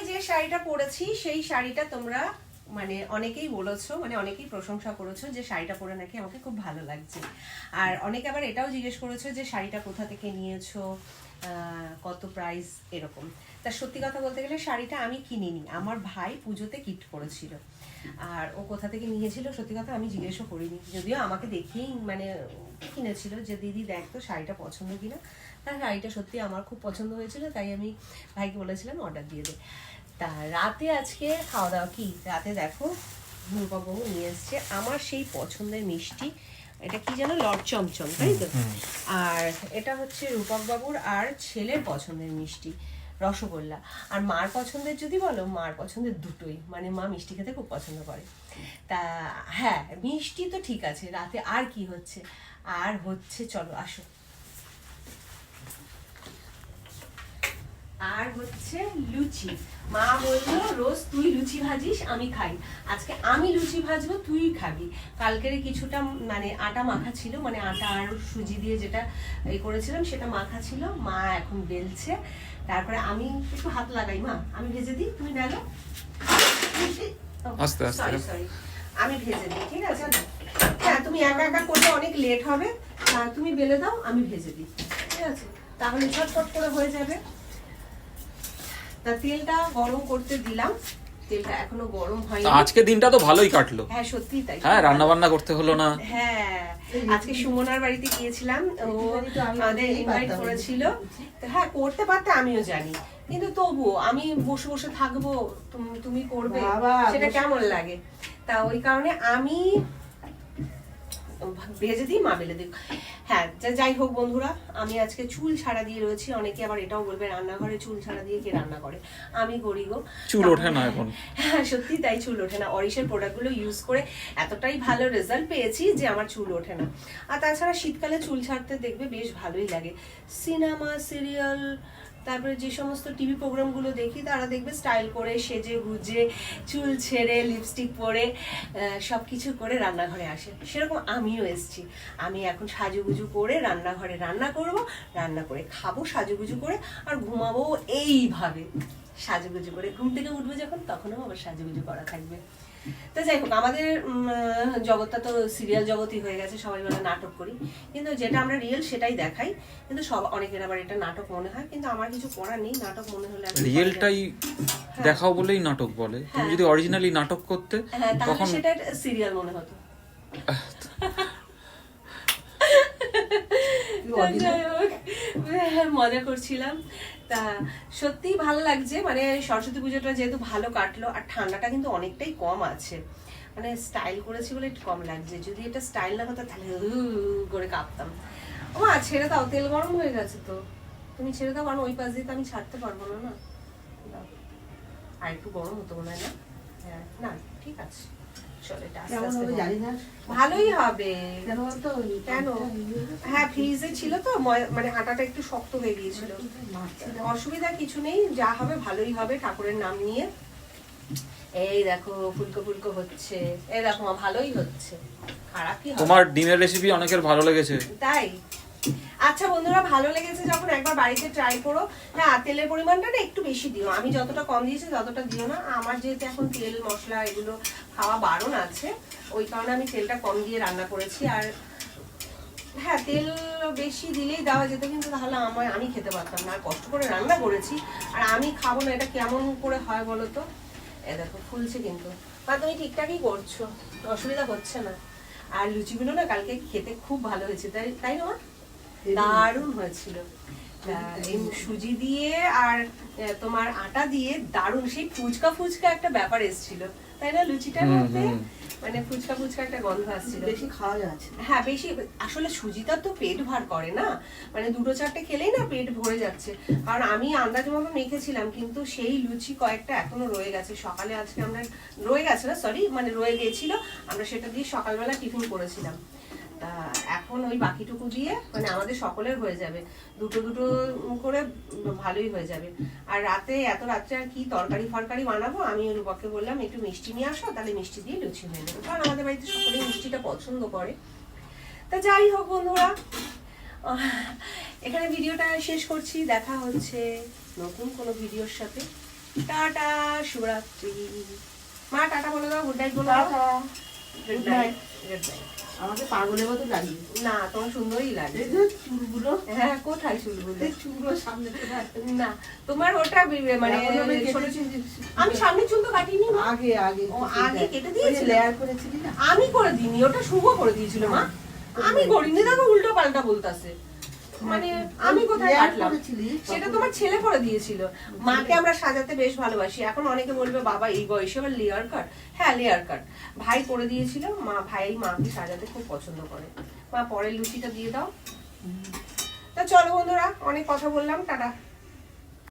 যে শাড়িটা পরেছি সেই শাড়িটা তোমরা মানে অনেকেই বলেছো, মানে অনেকেই প্রশংসা করেছো যে শাড়িটা পরে নাকি আমাকে খুব ভালো লাগছে। আর অনেকে আবার এটাও জিজ্ঞেস করেছো যে শাড়িটা কোথা থেকে নিয়েছো, কত প্রাইস এরকম। তা সত্যি কথা বলতে গেলে শাড়িটা আমি কিনিনি, আমার ভাই পুজোতে গিফট করেছিল। আর ও কোথা থেকে নিয়েছিল সত্যি কথা আমি জিজ্ঞেসও করিনি, যদিও আমাকে দেখেই মানে কিনেছিল যে দিদি দেখ তো শাড়িটা পছন্দ কিনা। তার শাড়িটা সত্যি আমার খুব পছন্দ হয়েছিল, তাই আমি ভাইকে বলেছিলাম অর্ডার দিয়ে দে। তা রাতে আজকে খাওয়া দাওয়া কি, রাতে দেখো রূপবাবু নিয়ে এসছে আমার সেই পছন্দের মিষ্টি, এটা কি যেন লট চমচম, তাই তো? আর এটা হচ্ছে রূপক বাবুর আর ছেলের পছন্দের মিষ্টি রসগোল্লা। আর মার পছন্দের যদি বলো, মার পছন্দের দুটোই, মানে মা মিষ্টি খেতে খুব পছন্দ করে। তা হ্যাঁ মিষ্টি তো ঠিক আছে, রাতে আর কি হচ্ছে, আর হচ্ছে চলো আসো, আর হচ্ছে লুচি। মা বললো রোজ তুই লুচি ভাজিস আমি খাই, আজকে আমি লুচি ভাজবো তুই খাবি। কালকের কিছুটা মানে আটা মাখা ছিল, মানে আটা আর সুজি দিয়ে যেটা এই করেছিলাম সেটা মাখা ছিল, মা এখন বেলছে। তারপরে আমি একটু হাত লাগাই, মা আমি ভেজে দিই তুমি বেলো। আস্তে আস্তে সরি আমি ভেজে দিই, ঠিক আছে? হ্যাঁ তুমি একা একা করলে অনেক লেট হবে, তুমি বেলে দাও আমি ভেজে দিই, ঠিক আছে? তাহলে ঝটপট করে হয়ে যাবে। তা তেলটা গরম করতে দিলাম, তেলটা এখনো গরম হয়নি। আজকে দিনটা তো ভালোই কাটলো। হ্যাঁ সত্যি তাই। হ্যাঁ রান্না বান্না করতে হলো না। হ্যাঁ আজকে সুমনার বাড়িতে গিয়েছিলাম, ও আমাদের ইনভাইট করেছিল। হ্যাঁ করতে পারতে আমিও জানি, কিন্তু তবুও আমি বসে বসে থাকবো, তুমি করবে সেটা কেমন লাগে। তা ওই কারণে আমি ভেজে দিই, মা বেলে দিই। হ্যাঁ যাই হোক বন্ধুরা, আমি আজকে চুল ছাড়া দিয়ে রয়েছি। অনেকে আবার এটাও বলবে রান্নাঘরে চুল ছাড়া দিয়ে কে রান্না করে, আমি করি গো। চুল ওঠে না এখন। হ্যাঁ সত্যি তাই, চুল ওঠে না। অরিশের প্রোডাক্টগুলো ইউজ করে এতটাই ভালো রেজাল্ট পেয়েছি যে আমার চুল ওঠে না। আর তাছাড়া শীতকালে চুল ছাড়তে দেখবে বেশ ভালোই লাগে। সিনেমা সিরিয়াল তারপরে যে সমস্ত টিভি প্রোগ্রামগুলো দেখি, তারা দেখবে স্টাইল করে সেজে গুজে চুল ছেড়ে লিপস্টিক পরে সব কিছু করে রান্নাঘরে আসে। সেরকম আমিও এসেছি, আমি এখন সাজুগুজু করে রান্নাঘরে রান্না করব, রান্না করে খাবো সাজুগুজু করে, আর ঘুমাবো এইভাবে সাজুগুজু করে। ঘুম থেকে উঠবো যখন তখনও আবার সাজুগুজু করা থাকবে। তো যাই হোক, আমাদের জগৎটা তো সিরিয়াল জগতই হয়ে গেছে, সবাই বলে নাটক করি, কিন্তু যেটা আমরা রিয়েল সেটাই দেখাই। কিন্তু অনেকের আবার এটা নাটক মনে হয়, কিন্তু আমার কিছু করার নেই, নাটক মনে হলে রিয়েলটাই দেখাও বলেই নাটক বলে। তুমি যদি অরিজিনালি নাটক করতে তখন সেটা সিরিয়াল মনে হতো। মজা করছিলাম। তা সত্যি ভালো লাগছে, মানে সরস্বতী পুজোটা যেহেতু ভালো কাটলো, আর ঠান্ডাটা কিন্তু অনেকটাই কম আছে, মানে স্টাইল করেছি বলে একটু কম লাগছে। যদি এটা স্টাইল না হতো তাহলে করে কাঁপতাম। ও মা ছেড়ে দাও, তেল গরম হয়ে গেছে তো, তুমি ছেড়ে দাও, কারণ ওই পাশ দিয়ে তো আমি ছাড়তে পারবো না। না আর একটু গরম হতো মনে হয় না? হ্যাঁ না ঠিক আছে, ভালোই হবে। কেন? হ্যাঁ ফ্রিজে ছিল তো, মানে আটাটা একটু শক্ত হয়ে গিয়েছিল। অসুবিধা কিছু নেই, যা হবে ভালোই হবে ঠাকুরের নাম নিয়ে। এই দেখো ফুলকো ফুলকো হচ্ছে, এই দেখো ভালোই হচ্ছে, খারাপ কি হবে? তোমার ডিমের রেসিপি অনেকের ভালো লেগেছে তাই? আচ্ছা বন্ধুরা, ভালো লেগেছে যখন একবার বাড়িতে ট্রাই করো। হ্যাঁ তেলের পরিমাণটা না একটু বেশি দিও, আমি যতটা কম দিয়েছি ততটা দিও না। আমার যেহেতু এখন তেল মশলা এগুলো খাওয়া বারণ আছে, ওই কারণে আমি তেলটা কম দিয়ে রান্না করেছি। আর হ্যাঁ তেল বেশি দিলেই দেওয়া যেত, কিন্তু তাহলে আমি খেতে পারতাম না। আর কষ্ট করে রান্না করেছি আর আমি খাবো না, এটা কেমন করে হয় বলো তো? এ দেখো ফুলছে কিন্তু, বা তুমি ঠিকঠাকই করছো, অসুবিধা হচ্ছে না। আর লুচিগুলো না কালকে খেতে খুব ভালো হয়েছে, তাই না? দারুণ হয়েছিল। এই সুজি দিয়ে আর তোমার আটা দিয়ে দারুণ, সেই ফুচকা ফুচকা একটা ব্যাপার এসেছিল, তাই না? লুচিটার মধ্যে মানে ফুচকা ফুচকা একটা গন্ধ আসছিল। বেশি খাওয়া যাচ্ছে। হ্যাঁ বেশি, আসলে সুজিটা তো পেট ভার করে না, মানে দুটো চারটে খেলেই না পেট ভরে যাচ্ছে। কারণ আমি আন্দাজ মতো মেখেছিলাম, কিন্তু সেই লুচি কয়েকটা এখনো রয়ে গেছে। সকালে আজকে আমরা রয়ে গেছে না, সরি মানে রয়ে গিয়েছিল, আমরা সেটা দিয়ে সকালবেলা টিফিন করেছিলাম। এখন ওই বাকিটুকু দিয়ে মানে আমাদের সকলের হয়ে যাবে, দুটো দুটো করে ভালোই হয়ে যাবে। আর রাতে এত রাত্রে আর কি তরকারি ফরকারি বানাবো, আমি রূপককে বললাম একটু মিষ্টি নিয়ে আসো, তাহলে মিষ্টি দিয়ে লুচি হয়ে যাবে, কারণ আমাদের বাড়িতে সকলেই মিষ্টিটা পছন্দ করে। তা যাই হোক বন্ধুরা, এখানে ভিডিওটা শেষ করছি। দেখা হচ্ছে নতুন কোনো ভিডিওর সাথে। টাটা, শুভরাত্রি। মা টাটা বলে দাও, গুড নাইট বলে দাও। Good night, good night. আমাকে পাগলের মতো লাগবে। না, তোমার সুন্দরই লাগে। এই যে চুলগুলো, হ্যাঁ, কোথায় চুলগুলো? এই চুলগুলো সামনে চলে আসে। না, তোমার ওটা মানে এখন আমি ছোট কেটেছি। আমি সামনে চুল তো কাটিনি মা। আগে আগে ও, আগে কেটে দিয়েছিলে? লেয়ার করেছিলি না? আমি করে দিইনি, ওটা শুভ করে দিয়েছিল মা। আমি করিনি, দেখো উল্টো পাল্টা বলতাছে। মানে আমি কোথায় লেয়ার কাটলাম? করেছিলি? সেটা তোমার ছেলে করে দিয়েছিল। মাকে আমরা সাজাতে বেশ ভালোবাসি। এখন অনেকে বলবে বাবা এই বয়সে আবার লেয়ার কাট। হ্যাঁ, লেয়ার কাট ভাই করে দিয়েছিল। ভাই মাকে সাজাতে খুব পছন্দ করে। মা পরের লুচিটা দিয়ে দাও। তা চলো বন্ধুরা, অনেক কথা বললাম, টাটা।